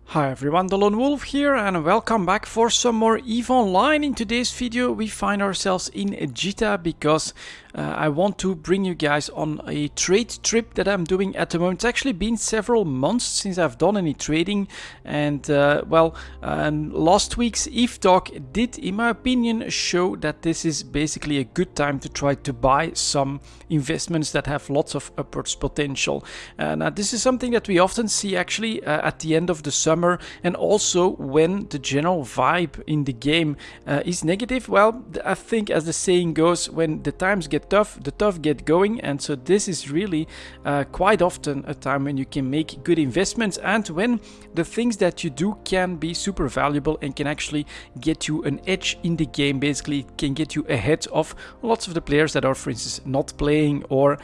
Hi everyone, delonewolf here and welcome back for some more EVE Online. In today's video we find ourselves in Jita because I want to bring you guys on a trade trip that I'm doing at the moment. It's actually been several months since I've done any trading, and last week's EVE talk did, in my opinion, show that this is basically a good time to try to buy some investments that have lots of upwards potential. Now this is something that we often see actually at the end of the summer, and also when the general vibe in the game is negative. Well, I think, as the saying goes, when the times get tough, the tough get going, and so this is really quite often a time when you can make good investments, and when the things that you do can be super valuable and can actually get you an edge in the game. Basically, it can get you ahead of lots of the players that are, for instance, not playing or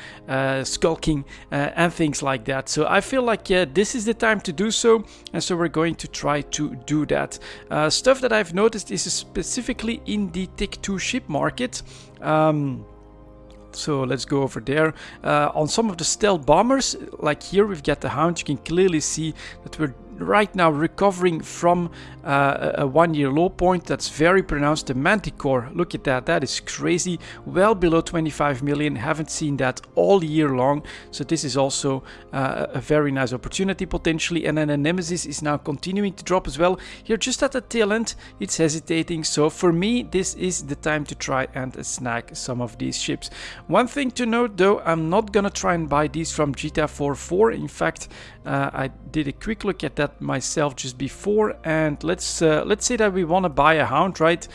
skulking and things like that. So I feel like this is the time to do so, and so we're going to try to do that. Stuff that I've noticed is specifically in the Tick 2 ship market. So let's go over there. On some of the stealth bombers, like here we've got the Hound, you can clearly see that we're right now recovering from a 1 year low point that's very pronounced. The Manticore, look at that, that is crazy, well below 25 million, haven't seen that all year long, so this is also a very nice opportunity potentially. And then the Nemesis is now continuing to drop as well. Here just at the tail end it's hesitating, so for me this is the time to try and snag some of these ships. One thing to note though, I'm not gonna try and buy these from Jita 4.4. In fact, I did a quick look at that myself just before, and let's say that we want to buy a Hound, right?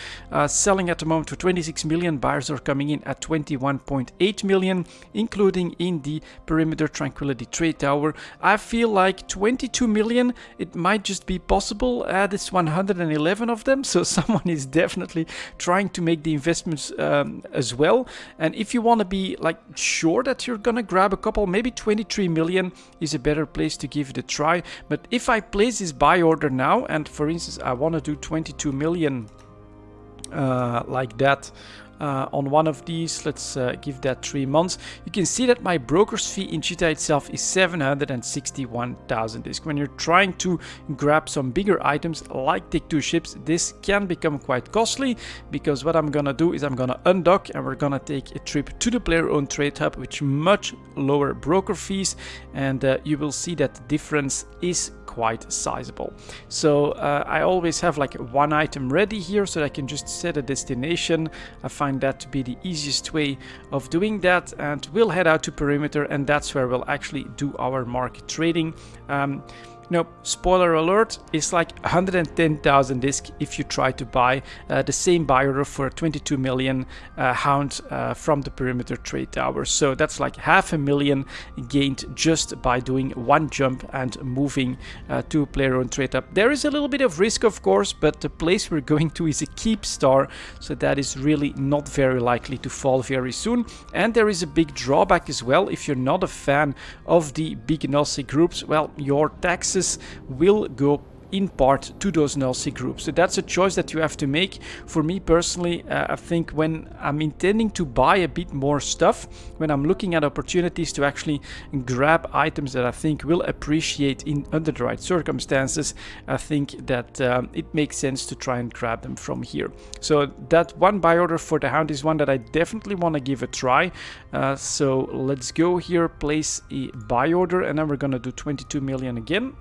Selling at the moment for 26 million, buyers are coming in at 21.8 million, including in the Perimeter Tranquility Trade Tower. I feel like 22 million, it might just be possible. There's 111 of them, so someone is definitely trying to make the investments as well. And if you want to be like sure that you're gonna grab a couple, maybe 23 million is a better place to give it a try. But if I place this buy order now, and for instance I want to do 22 million like that on one of these, let's give that 3 months, you can see that my broker's fee in Jita itself is 761,000 disk. When you're trying to grab some bigger items like Tick 2 ships, this can become quite costly, because what I'm gonna do is I'm gonna undock and we're gonna take a trip to the player owned trade hub with much lower broker fees, and you will see that the difference is quite sizable. So I always have like one item ready here so that I can just set a destination. I find that to be the easiest way of doing that, and we'll head out to Perimeter, and that's where we'll actually do our market trading. No, spoiler alert, it's like 110,000 disk if you try to buy the same buy order for 22 million Hound from the Perimeter Trade Tower. So that's like 500,000 gained just by doing one jump and moving to a player owned trade hub. There is a little bit of risk, of course, but the place we're going to is a keep star, so that is really not very likely to fall very soon. And there is a big drawback as well. If you're not a fan of the big nullsy groups, well, your taxes will go in part to those nullsy groups. So that's a choice that you have to make. For me personally, I think when I'm intending to buy a bit more stuff, when I'm looking at opportunities to actually grab items that I think will appreciate under the right circumstances, I think that it makes sense to try and grab them from here. So that one buy order for the Hound is one that I definitely want to give a try. So let's go here, place a buy order, and then we're gonna do 22 million again.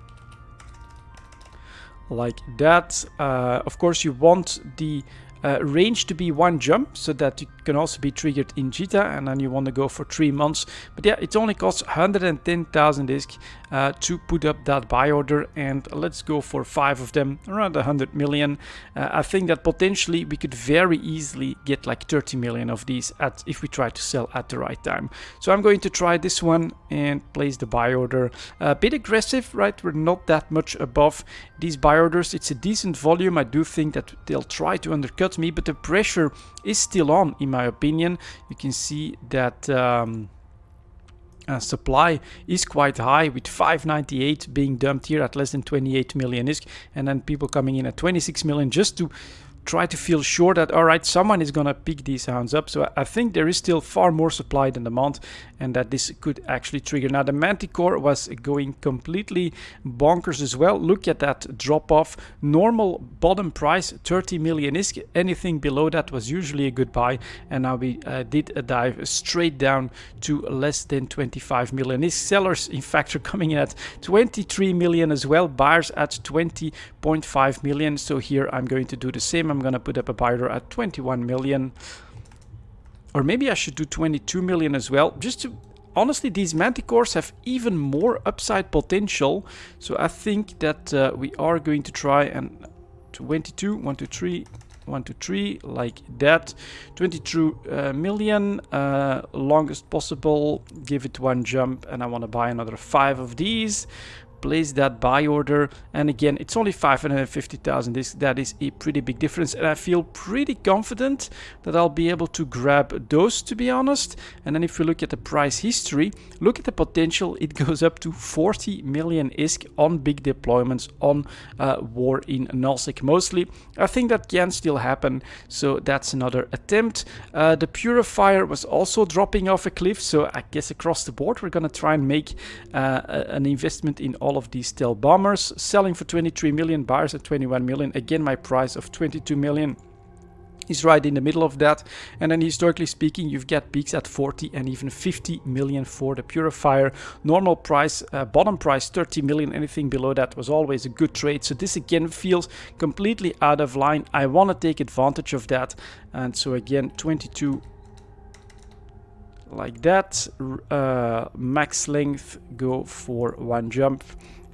Like that. Of course you want the range to be one jump, so that it can also be triggered in Jita, and then you want to go for 3 months. But yeah, it only costs 110,000 disk to put up that buy order, and let's go for 5 of them, around 100 million. I think that potentially we could very easily get like 30 million of these if we try to sell at the right time. So I'm going to try this one and place the buy order. A bit aggressive, right? We're not that much above these buy orders. It's a decent volume. I do think that they'll try to undercut me, but the pressure is still on, in my opinion. You can see that supply is quite high, with 598 being dumped here at less than 28 million isk, and then people coming in at 26 million just to try to feel sure that, all right, someone is going to pick these hounds up. So I think there is still far more supply than demand, and that this could actually trigger. Now, the Manticore was going completely bonkers as well. Look at that drop off. Normal bottom price, 30 million ISK. Anything below that was usually a good buy, and now we did a dive straight down to less than 25 million ISK. Sellers, in fact, are coming in at 23 million as well. Buyers at 20.5 million. So here I'm going to do the same. I'm going to put up a buy order at 21 million. Or maybe I should do 22 million as well. Just to, honestly, these Manticores have even more upside potential. So I think that we are going to try and 22, 1, 2, 3, 1, 2, 3, like that. 22 million, longest possible. Give it one jump, and I want to buy another 5 of these. Place that buy order, and again, it's only 550,000. That is a pretty big difference, and I feel pretty confident that I'll be able to grab those, to be honest. And then if we look at the price history, look at the potential. It goes up to 40 million ISK on big deployments on war in Nullsec mostly. I think that can still happen, so that's another attempt. The Purifier was also dropping off a cliff, so I guess across the board we're gonna try and make an investment in all of these stealth bombers. Selling for 23 million, buyers at 21 million. Again, my price of 22 million is right in the middle of that. And then historically speaking, you've got peaks at 40 and even 50 million for the Purifier. Normal price, bottom price 30 million. Anything below that was always a good trade. So this again feels completely out of line. I want to take advantage of that. And so again, 22 like that. Max length, go for one jump,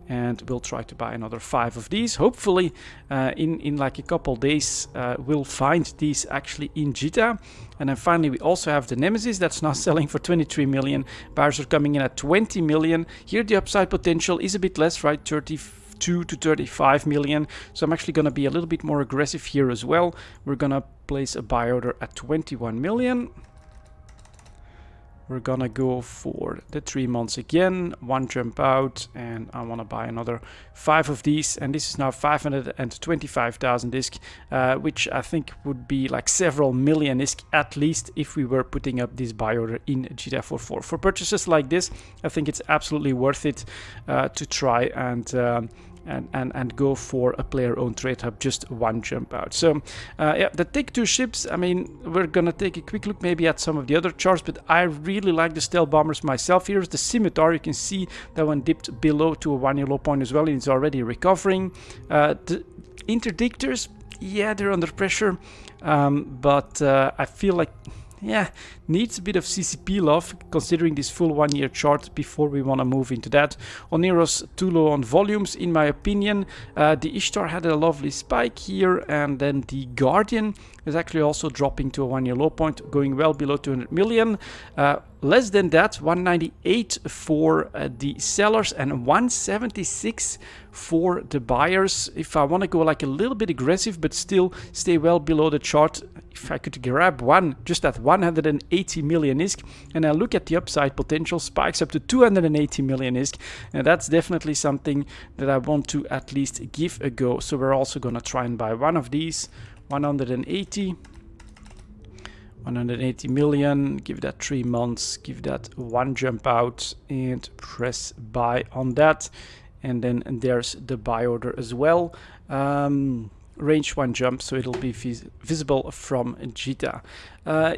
and we'll try to buy another 5 of these. Hopefully in like a couple days we'll find these actually in JITA. And then finally we also have the Nemesis that's now selling for 23 million. Buyers are coming in at 20 million. Here the upside potential is a bit less, right? 32 to 35 million. So I'm actually going to be a little bit more aggressive here as well. We're going to place a buy order at 21 million. We're gonna go for the 3 months again, one jump out, and I want to buy another 5 of these, and this is now 525,000 ISK, which I think would be like several million ISK at least if we were putting up this buy order in JITA 4.4. For purchases like this, I think it's absolutely worth it to try and go for a player-owned trade hub, just one jump out. So yeah, the Take 2 ships, I mean, we're gonna take a quick look maybe at some of the other charts, but I really like the stealth bombers myself. Here's the Scimitar. You can see that one dipped below to a 1-year low point as well, and it's already recovering. The Interdictors, yeah, they're under pressure, but I feel like, yeah, needs a bit of CCP love considering this full 1-year chart before we want to move into that. Onero's too low on volumes in my opinion. The Ishtar had a lovely spike here, and then the Guardian is actually also dropping to a 1-year low point, going well below 200 million. Less than that, 198 for the sellers and 176 for the buyers. If I want to go like a little bit aggressive but still stay well below the chart, if I could grab one just at 180 million ISK, and I look at the upside potential, spikes up to 280 million ISK, and that's definitely something that I want to at least give a go. So we're also going to try and buy one of these, 180 million, give that 3 months, give that one jump out, and press buy on that. And then there's the buy order as well. Range one jump, so it'll be visible from JITA.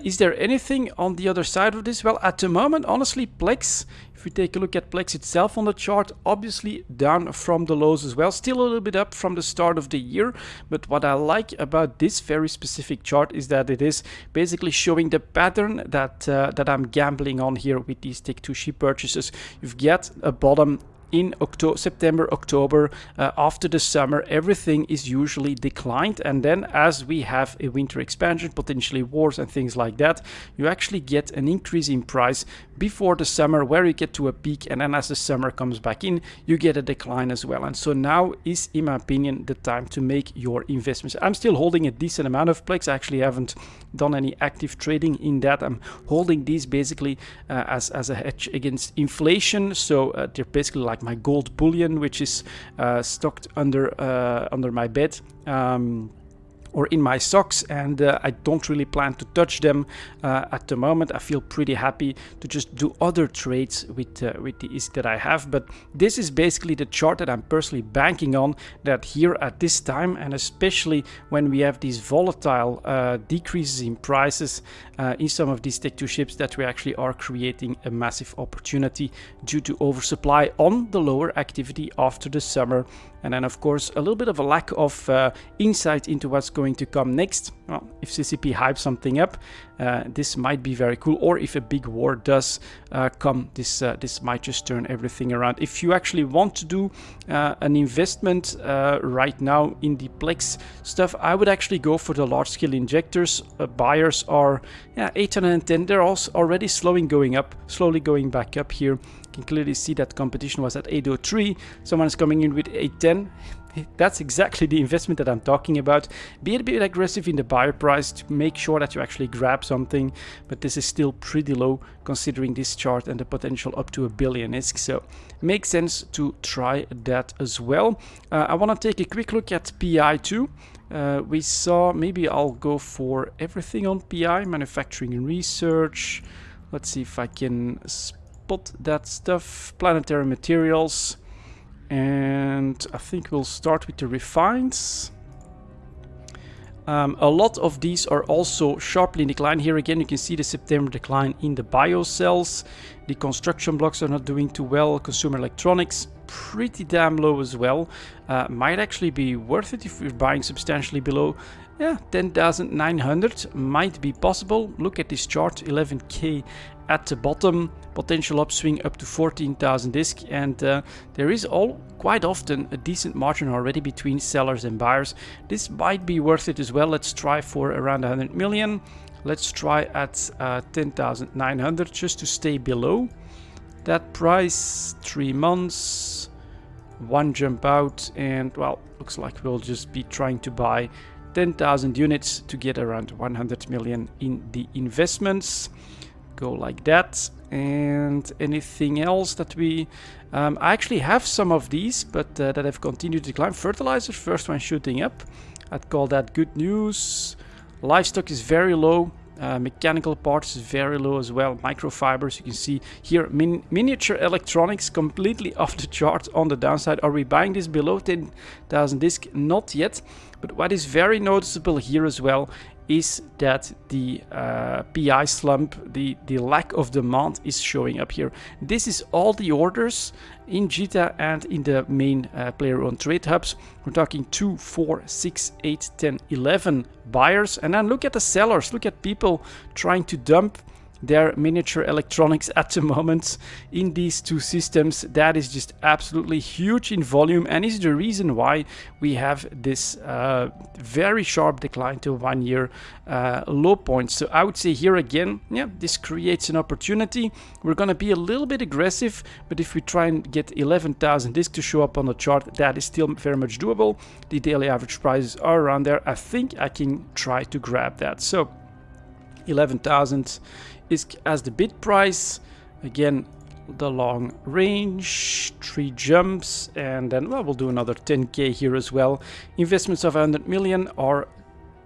Is there anything on the other side of this? Well, at the moment, honestly, Plex, if we take a look at Plex itself on the chart, obviously down from the lows as well, still a little bit up from the start of the year. But what I like about this very specific chart is that it is basically showing the pattern that I'm gambling on here with these Take 2 ship purchases. You've got a bottom in September, October, after the summer, everything is usually declined, and then as we have a winter expansion, potentially wars and things like that, you actually get an increase in price before the summer where you get to a peak, and then as the summer comes back in, you get a decline as well. And so now is, in my opinion, the time to make your investments. I'm still holding a decent amount of Plex. I actually haven't done any active trading in that. I'm holding these basically as a hedge against inflation, so they're basically like my gold bullion, which is stocked under my bed. or in my socks, and I don't really plan to touch them at the moment. I feel pretty happy to just do other trades with the ISK that I have, but this is basically the chart that I'm personally banking on, that here at this time, and especially when we have these volatile decreases in prices in some of these Tech 2 ships, that we actually are creating a massive opportunity due to oversupply on the lower activity after the summer. And then of course a little bit of a lack of insight into what's going to come next. Well, if CCP hypes something up, this might be very cool, or if a big war does come, this might just turn everything around. If you actually want to do an investment right now in the Plex stuff, I would actually go for the large scale injectors. Buyers are 810. They're also already slowly going back up here. You can clearly see that competition was at 803. Someone's coming in with 810. That's exactly the investment that I'm talking about. Be a bit aggressive in the buyer price to make sure that you actually grab something, but this is still pretty low considering this chart and the potential up to 1 billion ISK, so makes sense to try that as well. I want to take a quick look at PI too. We saw, maybe I'll go for everything on PI, manufacturing and research. Let's see if I can spot that stuff. Planetary materials. And I think we'll start with the refines. A lot of these are also sharply in decline. Here again, you can see the September decline in the bio cells. The construction blocks are not doing too well. Consumer electronics, pretty damn low as well. Might actually be worth it if we're buying substantially below 10,900. Might be possible. Look at this chart, 11k at the bottom, potential upswing up to 14,000 ISK, and there is quite often a decent margin already between sellers and buyers. This might be worth it as well. Let's try for around 100 million. Let's try at 10,900 just to stay below that price. 3 months, one jump out, and well, looks like we'll just be trying to buy 10,000 units to get around 100 million in the investments. Go like that. And anything else that we I actually have some of these, but that have continued to decline. Fertilizers, first one shooting up. I'd call that good news. Livestock is very low. Mechanical parts is very low as well. Microfibers, you can see here. Miniature electronics completely off the chart on the downside. Are we buying this below 10,000 ISK? Not yet. But what is very noticeable here as well is that the PI slump, the lack of demand is showing up here. This is all the orders in JITA and in the main player-owned trade hubs. We're talking 2, 4, 6, 8, 10, 11 buyers. And then look at the sellers. Look at people trying to dump their miniature electronics at the moment in these two systems. That is just absolutely huge in volume, and is the reason why we have this very sharp decline to 1 year low point. So I would say here again, this creates an opportunity. We're gonna be a little bit aggressive, but if we try and get 11,000 ISK to show up on the chart, that is still very much doable. The daily average prices are around there. I think I can try to grab that. So 11,000 ISK as the bid price. Again, the long range, 3 jumps, and then we'll do another 10k here as well. Investments of 100 million are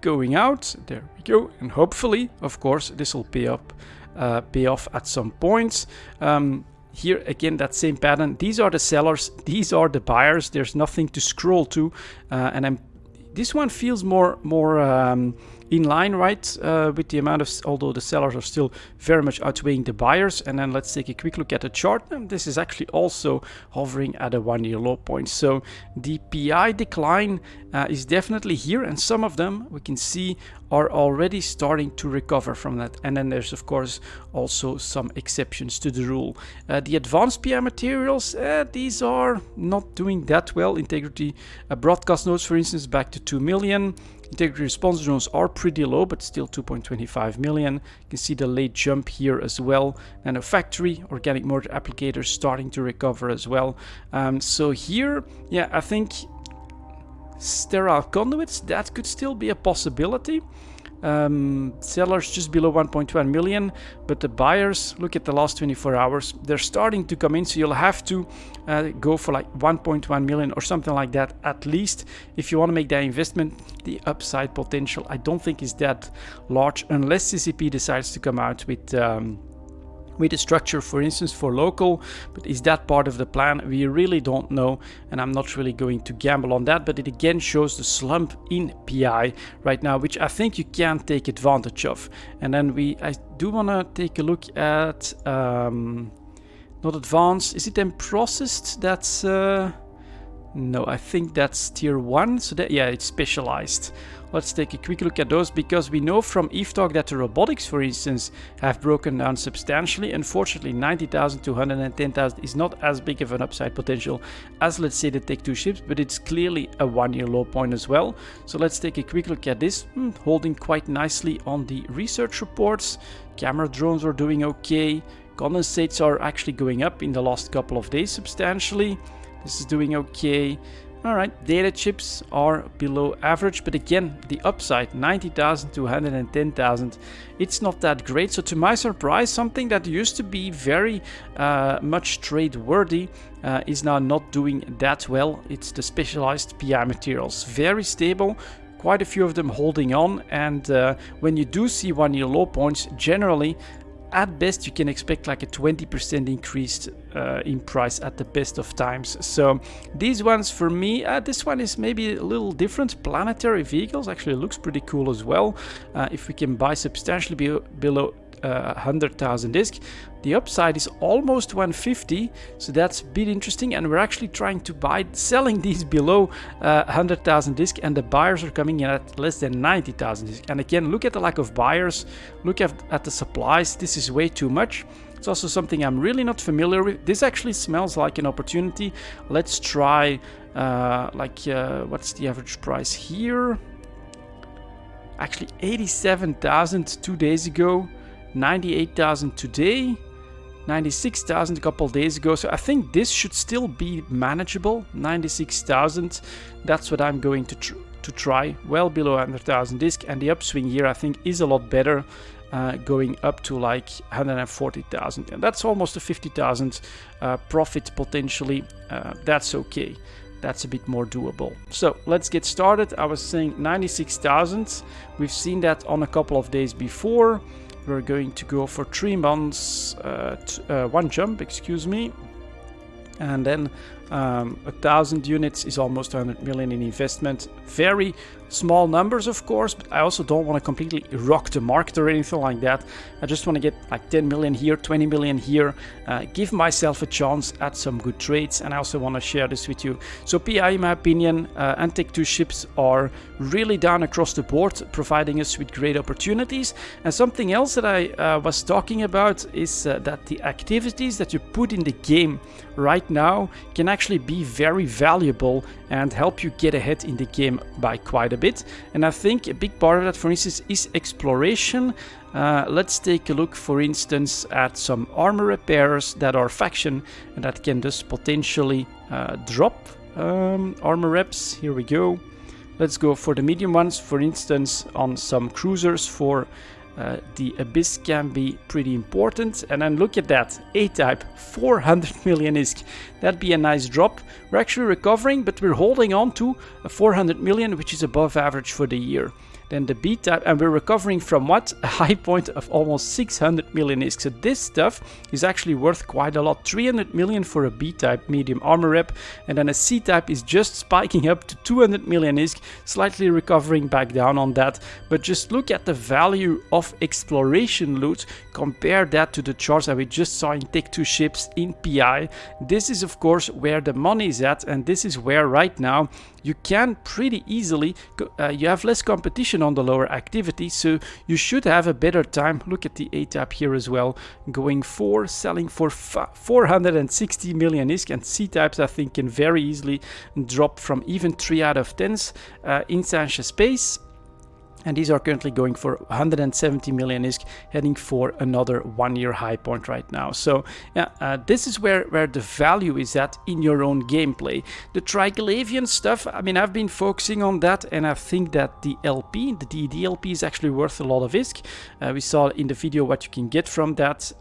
going out. There we go, and hopefully, of course, this will pay off at some point. Here again, that same pattern. These are the sellers, these are the buyers. There's nothing to scroll to, and this one feels more in line, right, with the amount of, although the sellers are still very much outweighing the buyers. And then let's take a quick look at the chart, and this is actually also hovering at a 1 year low point. So the PI decline is definitely here, and some of them we can see are already starting to recover from that. And then there's of course also some exceptions to the rule. The advanced PI materials, these are not doing that well. Integrity broadcast nodes, for instance, back to 2 million. Integrity response drones are pretty low, but still 2.25 million. You can see the late jump here as well. And a factory, organic motor applicators starting to recover as well. So here, I think sterile conduits, that could still be a possibility. sellers just below 1.1 million, but the buyers, look at the last 24 hours, they're starting to come in, so you'll have to go for like 1.1 million or something like that at least if you want to make that investment. The upside potential I don't think is that large unless CCP decides to come out with a structure, for instance, for local. But is that part of the plan? We really don't know, and I'm not really going to gamble on that. But it again shows the slump in PI right now, which I think you can take advantage of. And then I do want to take a look at not advanced. Is it then processed? That's no, I think that's tier 1. So that, yeah, it's specialized. Let's take a quick look at those, because we know from Eve Talk that the robotics, for instance, have broken down substantially. Unfortunately, 90,000 to 110,000 is not as big of an upside potential as, let's say, the Tech 2 ships, but it's clearly a one-year low point as well. So let's take a quick look at this. Holding quite nicely on the research reports. Camera drones are doing okay. Condensates are actually going up in the last couple of days substantially. This is doing okay. Alright, data chips are below average, but again, the upside, 90,000 to 110,000, it's not that great. So to my surprise, something that used to be very much trade-worthy is now not doing that well. It's the specialized PI materials. Very stable, quite a few of them holding on, and when you do see one-year low points, generally, at best you can expect like a 20% increase in price at the best of times. So these ones for me, this one is maybe a little different. Planetary vehicles actually looks pretty cool as well. If we can buy substantially below 100,000 disc, the upside is almost 150, so that's a bit interesting. And we're actually trying to selling these below 100,000 disc, and the buyers are coming in at less than 90,000 disc. And again, look at the lack of buyers, look at the supplies. This is way too much. It's also something I'm really not familiar with. This actually smells like an opportunity. Let's try what's the average price here? Actually 87,000 2 days ago, 98,000 today, 96,000 a couple days ago. So I think this should still be manageable. 96,000, that's what I'm going to try. Well below 100,000 disc, and the upswing here I think is a lot better, going up to like 140,000, and that's almost a 50,000 profit potentially. That's okay. That's a bit more doable. So let's get started. I was saying 96,000. We've seen that on a couple of days before. We're going to go for 3 months, one jump, excuse me. And then 1,000 units is almost 100 million in investment. Very small numbers, of course, but I also don't want to completely rock the market or anything like that. I just want to get like 10 million here, 20 million here, give myself a chance at some good trades, and I also want to share this with you. So PI, in my opinion, and Tech 2 ships are really down across the board, providing us with great opportunities. And something else that I was talking about is that the activities that you put in the game right now can actually be very valuable and help you get ahead in the game by quite a bit. And I think a big part of that, for instance, is exploration. Let's take a look, for instance, at some armor repairs that are faction and that can just potentially drop armor reps. Here we go. Let's go for the medium ones, for instance, on some cruisers for the Abyss can be pretty important. And then look at that, A-type, 400 million ISK. That'd be a nice drop. We're actually recovering, but we're holding on to a 400 million, which is above average for the year. Then the B-type, and we're recovering from what? A high point of almost 600 million ISK. So this stuff is actually worth quite a lot. 300 million for a B-type medium armor rep, and then a C-type is just spiking up to 200 million ISK, slightly recovering back down on that. But just look at the value of exploration loot, compare that to the charts that we just saw in Tech 2 ships in PI. This is of course where the money is at, and this is where right now you can pretty easily, you have less competition on the lower activity, so you should have a better time. Look at the A-type here as well, going for, selling for 460 million ISK, and C-types I think can very easily drop from even 3 out of 10s in Sanchez space. And these are currently going for 170 million ISK, heading for another 1 year high point right now. So yeah, this is where the value is at in your own gameplay. The Triglavian stuff, I mean, I've been focusing on that, and I think that the LP, the DD LP, is actually worth a lot of ISK. We saw in the video what you can get from that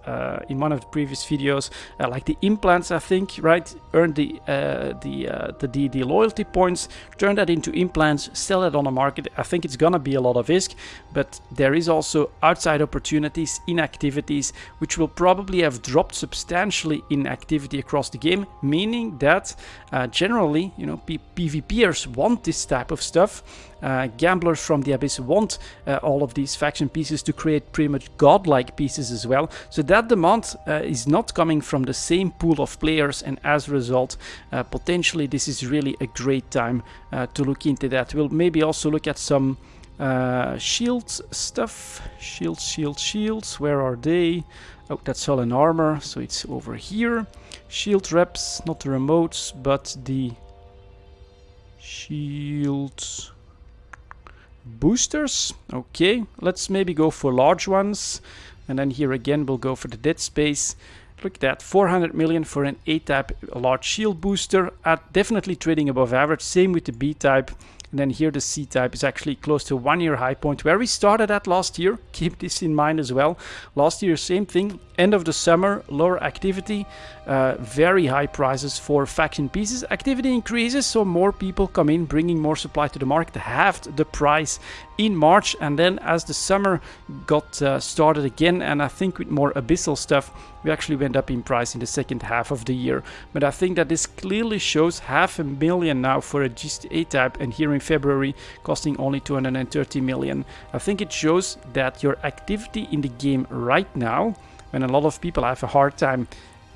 in one of the previous videos, like the implants, I think, right? Earn the DD loyalty points, turn that into implants, sell it on the market. I think it's gonna be a lot of ISK, but there is also outside opportunities in activities which will probably have dropped substantially in activity across the game, meaning that generally, you know, PvPers want this type of stuff. Gamblers from the Abyss want all of these faction pieces to create pretty much godlike pieces as well. So that demand is not coming from the same pool of players, and as a result, potentially this is really a great time to look into that. We'll maybe also look at some shields stuff. Shields, where are they? Oh, that's all in armor, so it's over here. Shield reps, not the remotes, but the shields boosters. Okay, let's maybe go for large ones, and then here again we'll go for the dead space. Look at that, 400 million for an A-type large shield booster, definitely trading above average. Same with the B-type. And then here the C-type is actually close to a 1 year high point where we started at last year. Keep this in mind as well. Last year, same thing. End of the summer, lower activity, very high prices for faction pieces. Activity increases, so more people come in, bringing more supply to the market, halved the price in March. And then as the summer got started again, and I think with more abyssal stuff, we actually went up in price in the second half of the year. But I think that this clearly shows 500,000 now for a Gist A-type, and here in February costing only 230 million. I think it shows that your activity in the game right now, when a lot of people have a hard time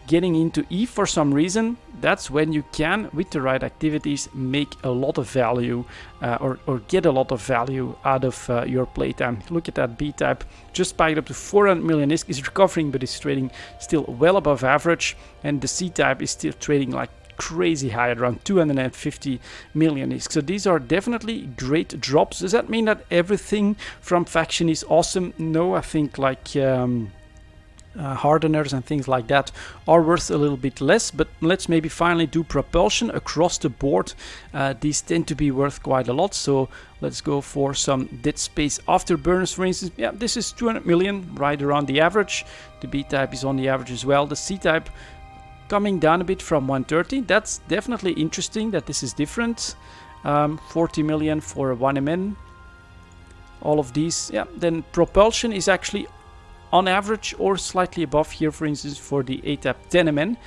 getting into Eve for some reason, that's when you can, with the right activities, make a lot of value or get a lot of value out of your playtime. Look at that B-type, just spiked up to 400 million ISK, is recovering but is trading still well above average, and the C-type is still trading like crazy high at around 250 million ISK. So these are definitely great drops. Does that mean that everything from faction is awesome? No, I think like hardeners and things like that are worth a little bit less, but let's maybe finally do propulsion across the board. These tend to be worth quite a lot, so let's go for some dead space afterburners, for instance. Yeah, this is 200 million, right around the average. The B-type is on the average as well. The C-type coming down a bit from 130. That's definitely interesting that this is different. 40 million for a 1MN. All of these, yeah. Then propulsion is actually on average or slightly above here, for instance, for the A-type 10MN.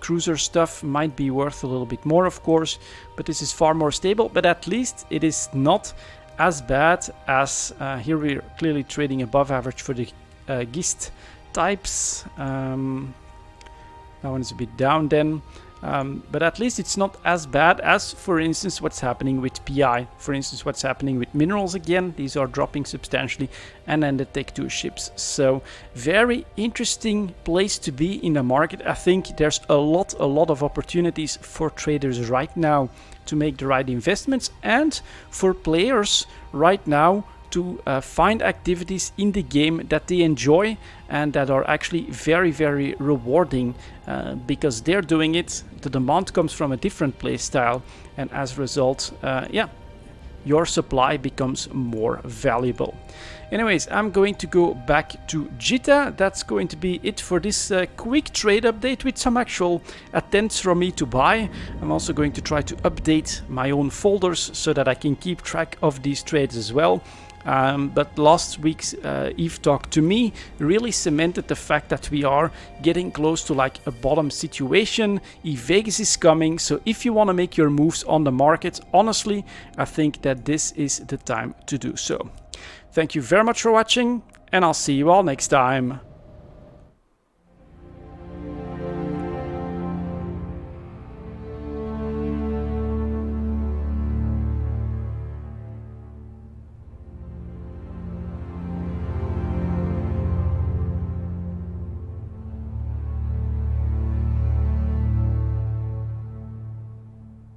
Cruiser stuff might be worth a little bit more, of course, but this is far more stable. But at least it is not as bad as here we're clearly trading above average for the Gist types. That one is a bit down then. But at least it's not as bad as, for instance, what's happening with PI. For instance, what's happening with minerals again. These are dropping substantially. And then the Tech 2 ships. So very interesting place to be in the market. I think there's a lot of opportunities for traders right now to make the right investments, and for players right now to find activities in the game that they enjoy and that are actually very, very rewarding because they're doing it. The demand comes from a different play style, and as a result, yeah, your supply becomes more valuable. Anyways, I'm going to go back to Jita. That's going to be it for this quick trade update with some actual attempts from me to buy. I'm also going to try to update my own folders so that I can keep track of these trades as well. But last week's Eve talk to me really cemented the fact that we are getting close to like a bottom situation. Eve Vegas is coming, so if you want to make your moves on the market, honestly, I think that this is the time to do so. Thank you very much for watching, and I'll see you all next time.